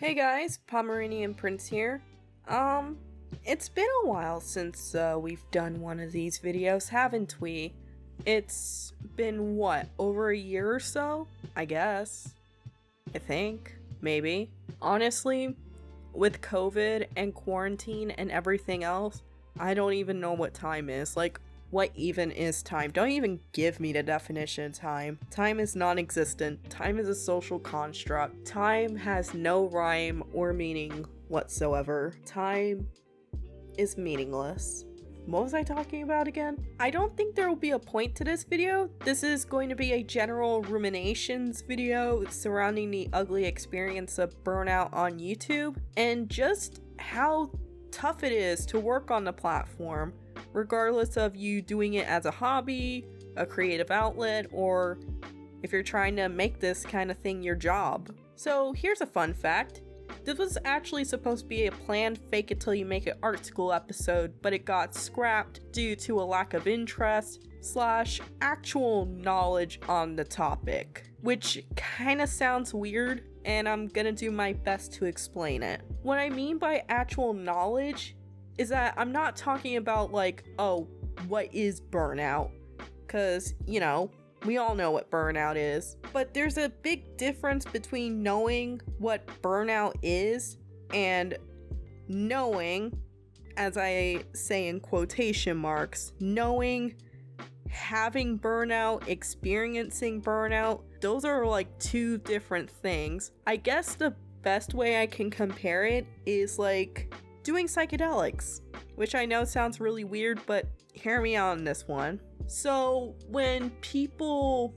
Hey guys, Pomeranian Prince here. It's been a while since we've done one of these videos, haven't we? It's been what, over a year or so? I guess. I think. Maybe. Honestly, with COVID and quarantine and everything else, I don't even know what time is. Like, what even is time? Don't even give me the definition of time. Time is non-existent. Time is a social construct. Time has no rhyme or meaning whatsoever. Time is meaningless. What was I talking about again? I don't think there will be a point to this video. This is going to be a general ruminations video surrounding the ugly experience of burnout on YouTube and just how tough it is to work on the platform, regardless of you doing it as a hobby, a creative outlet, or if you're trying to make this kind of thing your job. So here's a fun fact. This was actually supposed to be a planned fake it till you make it art school episode, but it got scrapped due to a lack of interest / actual knowledge on the topic, which kind of sounds weird, and I'm gonna do my best to explain it. What I mean by actual knowledge is that I'm not talking about like, oh, what is burnout? Because, you know, we all know what burnout is. But there's a big difference between knowing what burnout is and knowing, as I say in quotation marks, knowing, having burnout, experiencing burnout. Those are like two different things. I guess the best way I can compare it is like doing psychedelics, which I know sounds really weird, but hear me out on this one. So when people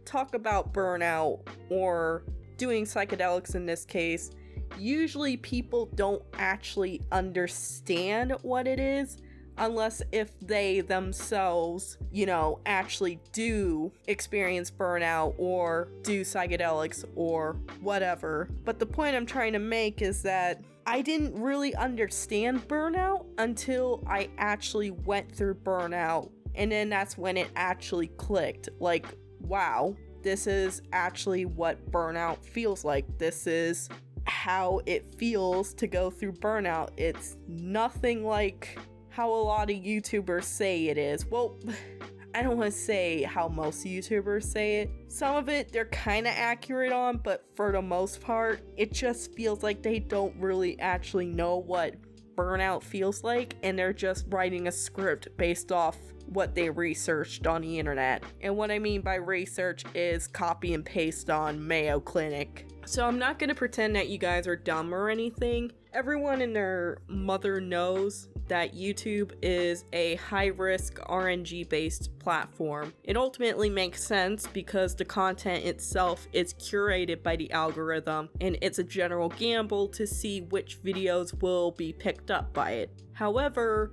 talk about burnout or doing psychedelics in this case, usually people don't actually understand what it is unless if they themselves, you know, actually do experience burnout or do psychedelics or whatever. But the point I'm trying to make is that I didn't really understand burnout until I actually went through burnout. And then that's when it actually clicked. Like, wow, this is actually what burnout feels like. This is how it feels to go through burnout. It's nothing like how a lot of YouTubers say it is. Well, I don't want to say how most YouTubers say it. Some of it they're kind of accurate on, but for the most part, it just feels like they don't really actually know what burnout feels like, and they're just writing a script based off what they researched on the internet. And what I mean by research is copy and paste on Mayo Clinic. So I'm not going to pretend that you guys are dumb or anything. Everyone and their mother knows that YouTube is a high-risk RNG-based platform. It ultimately makes sense because the content itself is curated by the algorithm, and it's a general gamble to see which videos will be picked up by it. However,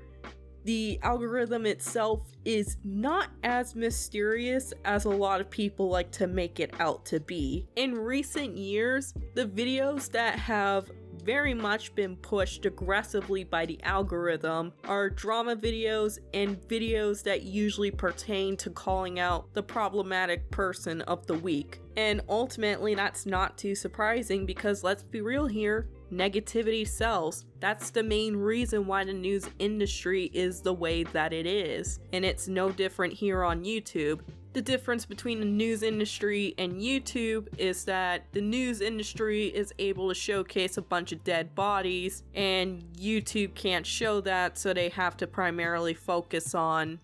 the algorithm itself is not as mysterious as a lot of people like to make it out to be. In recent years, the videos that have very much been pushed aggressively by the algorithm are drama videos and videos that usually pertain to calling out the problematic person of the week. And ultimately, that's not too surprising because let's be real here, negativity sells. That's the main reason why the news industry is the way that it is. And it's no different here on YouTube. The difference between the news industry and YouTube is that the news industry is able to showcase a bunch of dead bodies, and YouTube can't show that, so they have to primarily focus on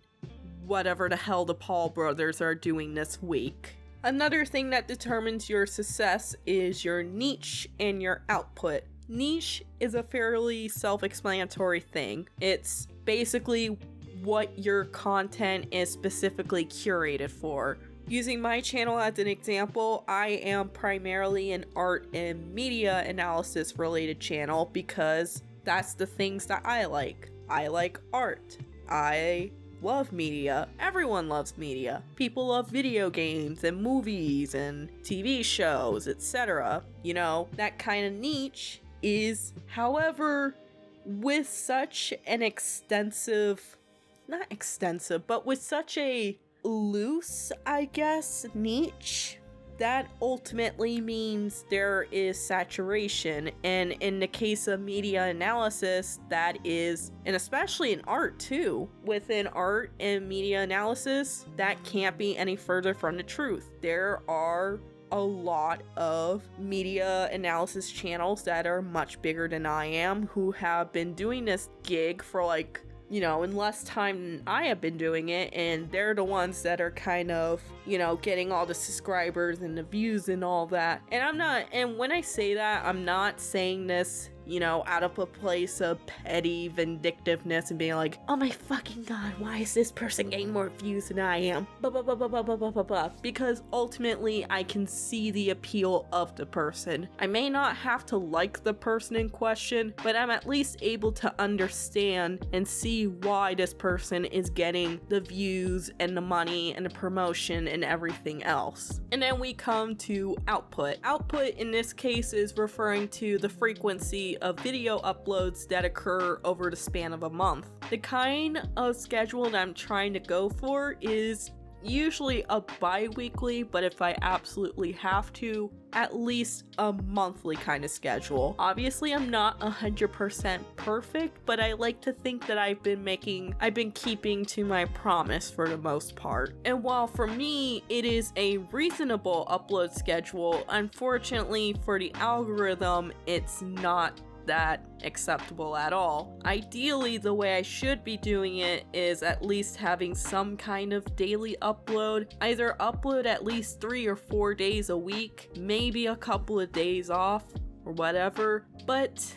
whatever the hell the Paul brothers are doing this week. Another thing that determines your success is your niche and your output. Niche is a fairly self-explanatory thing. It's basically what your content is specifically curated for. Using my channel as an example, I am primarily an art and media analysis related channel because that's the things that I like. I like art. I love media. Everyone loves media. People love video games and movies and TV shows, etc. You know, that kind of niche is, however, with such an with such a loose, I guess, niche, that ultimately means there is saturation, and in the case of media analysis, that is, and especially in art too, within art and media analysis, that can't be any further from the truth. There are a lot of media analysis channels that are much bigger than I am, who have been doing this gig for like, you know, in less time than I have been doing it, and they're the ones that are kind of, you know, getting all the subscribers and the views and all that. And when I say that, I'm not saying this, you know, out of a place of petty vindictiveness and being like, oh my fucking god, why is this person getting more views than I am? Because ultimately I can see the appeal of the person. I may not have to like the person in question, but I'm at least able to understand and see why this person is getting the views and the money and the promotion and everything else. And then we come to output. Output in this case is referring to the frequency of video uploads that occur over the span of a month. The kind of schedule that I'm trying to go for is usually a bi-weekly, but if I absolutely have to, at least a monthly kind of schedule. Obviously, I'm not 100% perfect, but I like to think that I've been keeping to my promise for the most part. And while for me, it is a reasonable upload schedule, unfortunately for the algorithm, it's not that acceptable at all. Ideally, the way I should be doing it is at least having some kind of daily upload, either upload at least 3 or 4 days a week, maybe a couple of days off or whatever, but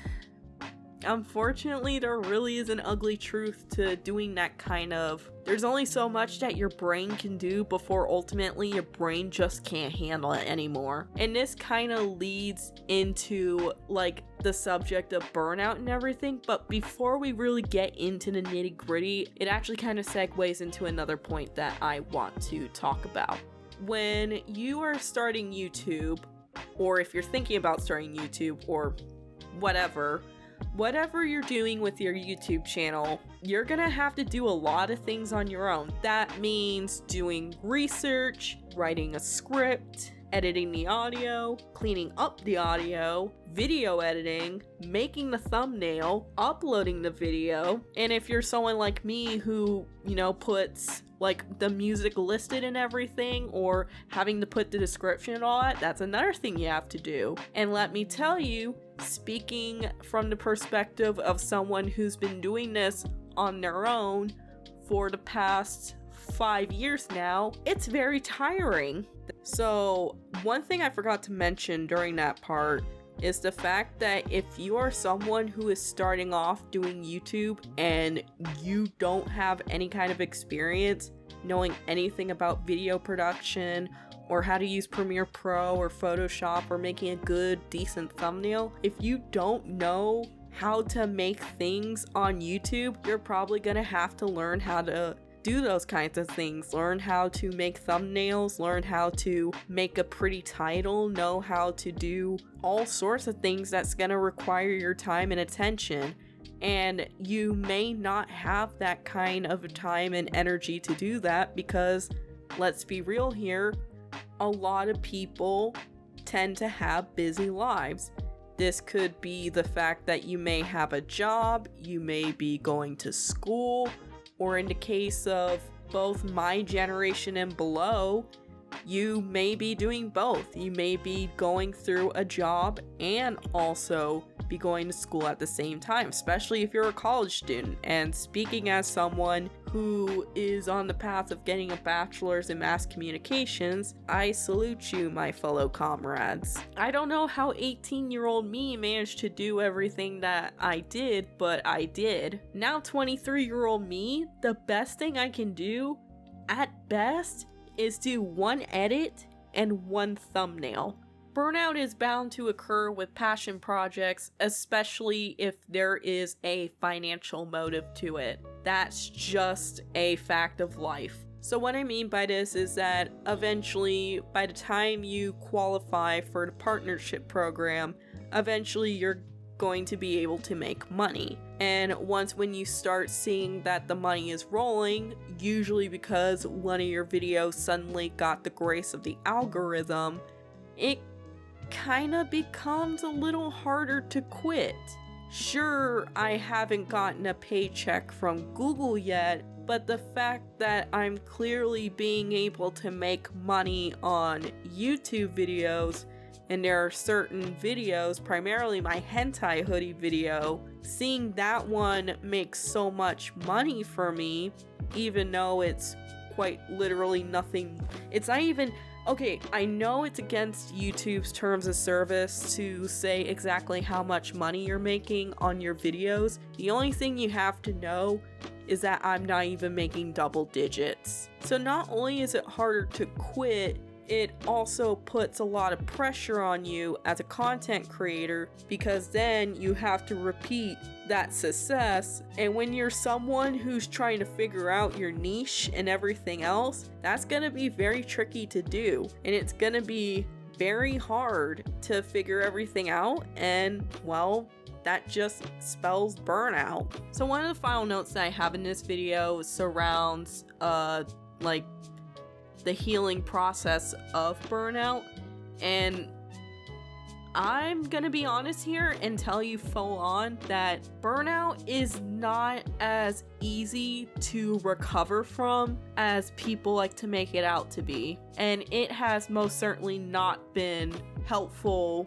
unfortunately, there really is an ugly truth to doing that kind of. There's only so much that your brain can do before ultimately your brain just can't handle it anymore. And this kind of leads into like the subject of burnout and everything, but before we really get into the nitty-gritty, it actually kind of segues into another point that I want to talk about. When you are starting YouTube, or if you're thinking about starting YouTube, or whatever you're doing with your YouTube channel, you're gonna have to do a lot of things on your own. That means doing research, writing a script, editing the audio, cleaning up the audio, video editing, making the thumbnail, uploading the video, and if you're someone like me who, you know, puts like the music listed and everything, or having to put the description and all that, that's another thing you have to do. And let me tell you, speaking from the perspective of someone who's been doing this on their own for the past 5 years now, it's very tiring. So one thing I forgot to mention during that part is the fact that if you are someone who is starting off doing YouTube and you don't have any kind of experience knowing anything about video production or how to use Premiere Pro or Photoshop or making a good, decent thumbnail, if you don't know how to make things on YouTube, you're probably gonna have to learn how to do those kinds of things. Learn how to make thumbnails, learn how to make a pretty title, know how to do all sorts of things that's gonna require your time and attention. And you may not have that kind of time and energy to do that because, let's be real here, a lot of people tend to have busy lives. This could be the fact that you may have a job, you may be going to school, or in the case of both my generation and below, you may be doing both. You may be going through a job and also be going to school at the same time, especially if you're a college student. And speaking as someone who is on the path of getting a bachelor's in mass communications, I salute you, my fellow comrades. I don't know how 18-year-old me managed to do everything that I did, but I did. Now 23-year-old me, the best thing I can do, at best, is do one edit and one thumbnail. Burnout is bound to occur with passion projects, especially if there is a financial motive to it. That's just a fact of life. So what I mean by this is that eventually, by the time you qualify for the partnership program, eventually you're going to be able to make money. And when you start seeing that the money is rolling, usually because one of your videos suddenly got the grace of the algorithm, it kind of becomes a little harder to quit. Sure, I haven't gotten a paycheck from Google yet, but the fact that I'm clearly being able to make money on YouTube videos, and there are certain videos, primarily my hentai hoodie video, seeing that one make so much money for me, even though it's quite literally nothing. It's not even, okay, I know it's against YouTube's terms of service to say exactly how much money you're making on your videos. The only thing you have to know is that I'm not even making double digits. So not only is it harder to quit, it also puts a lot of pressure on you as a content creator, because then you have to repeat that success. And when you're someone who's trying to figure out your niche and everything else, that's gonna be very tricky to do. And it's gonna be very hard to figure everything out, and well, that just spells burnout. So one of the final notes that I have in this video surrounds like the healing process of burnout, and I'm gonna be honest here and tell you full on that burnout is not as easy to recover from as people like to make it out to be, and it has most certainly not been helpful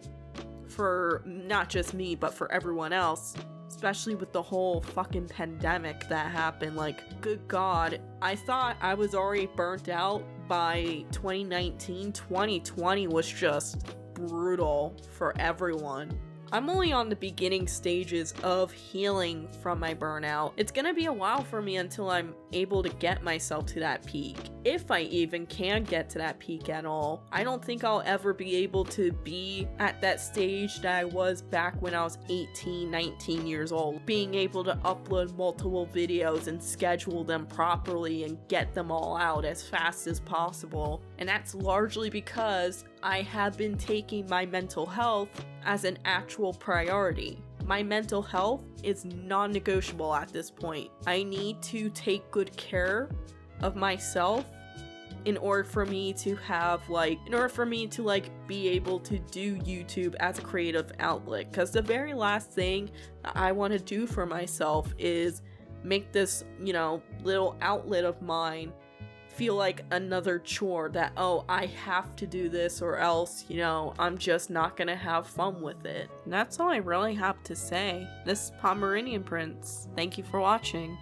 for not just me but for everyone else, especially with the whole fucking pandemic that happened. Like, good God, I thought I was already burnt out by 2019. 2020 was just brutal for everyone. I'm only on the beginning stages of healing from my burnout. It's gonna be a while for me until I'm able to get myself to that peak, if I even can get to that peak at all. I don't think I'll ever be able to be at that stage that I was back when I was 18, 19 years old, being able to upload multiple videos and schedule them properly and get them all out as fast as possible. And that's largely because I have been taking my mental health as an actual priority. My mental health is non-negotiable at this point. I need to take good care of myself in order for me to be able to do YouTube as a creative outlet. Because the very last thing I want to do for myself is make this, little outlet of mine feel like another chore that, oh, I have to do this or else, I'm just not gonna have fun with it. And that's all I really have to say. This is Pomeranian Prince. Thank you for watching.